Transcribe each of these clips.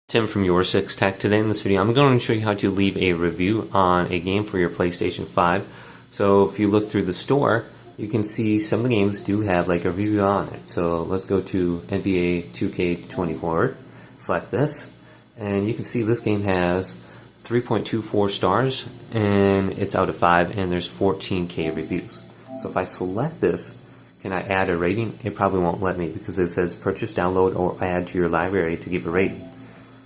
Tim from YourSixTech. Today in this video I'm going to show you how to leave a review on a game for your PlayStation 5. So if you look through the store, you can see some of the games do have like a review on it. So let's go to NBA 2K24, select this, and you can see this game has 3.24 stars and it's out of 5 and there's 14K reviews. So if I select this, can I add a rating? It probably won't let me because it says purchase, download, or add to your library to give a rating.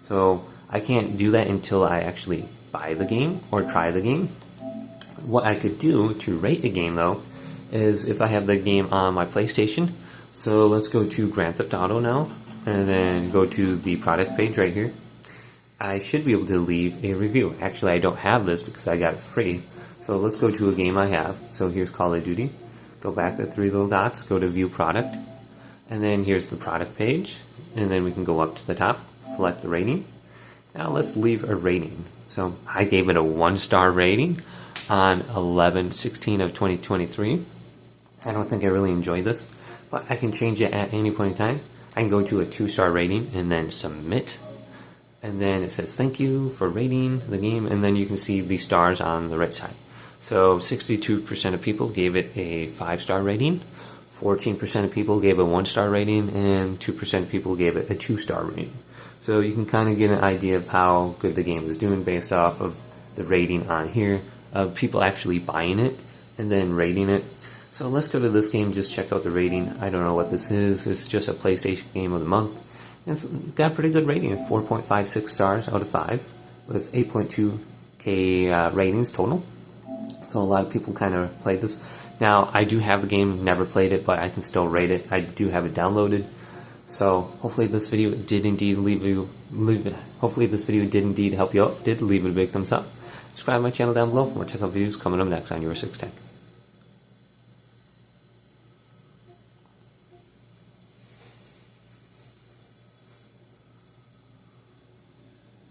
So I can't do that until I actually buy the game or try the game. What I could do to rate a game though is if I have the game on my PlayStation. So let's go to Grand Theft Auto now and then go to the product page right here. I should be able to leave a review. Actually I don't have this because I got it free. So let's go to a game I have. So here's Call of Duty. Go back to 3 little dots, go to View Product, and then here's the product page, and then we can go up to the top, select the rating. Now let's leave a rating. So I gave it a 1-star rating on 11/16 of 2023. I don't think I really enjoyed this, but I can change it at any point in time. I can go to a 2-star rating and then submit, and then it says thank you for rating the game, and then you can see the stars on the right side. So 62% of people gave it a 5-star rating, 14% of people gave it a 1-star rating, and 2% of people gave it a 2-star rating. So you can kind of get an idea of how good the game is doing based off of the rating on here, of people actually buying it and then rating it. So let's go to this game, just check out the rating. I don't know what this is. It's just a PlayStation Game of the Month. It's got a pretty good rating, 4.56 stars out of 5 with 8.2K ratings total. So a lot of people kind of played this. Now, I do have the game, never played it, but I can still rate it. I do have it downloaded. So hopefully this video did indeed hopefully this video did indeed help you out. Did leave it a big thumbs up. Subscribe to my channel down below for more technical videos coming up next on YourSixTech.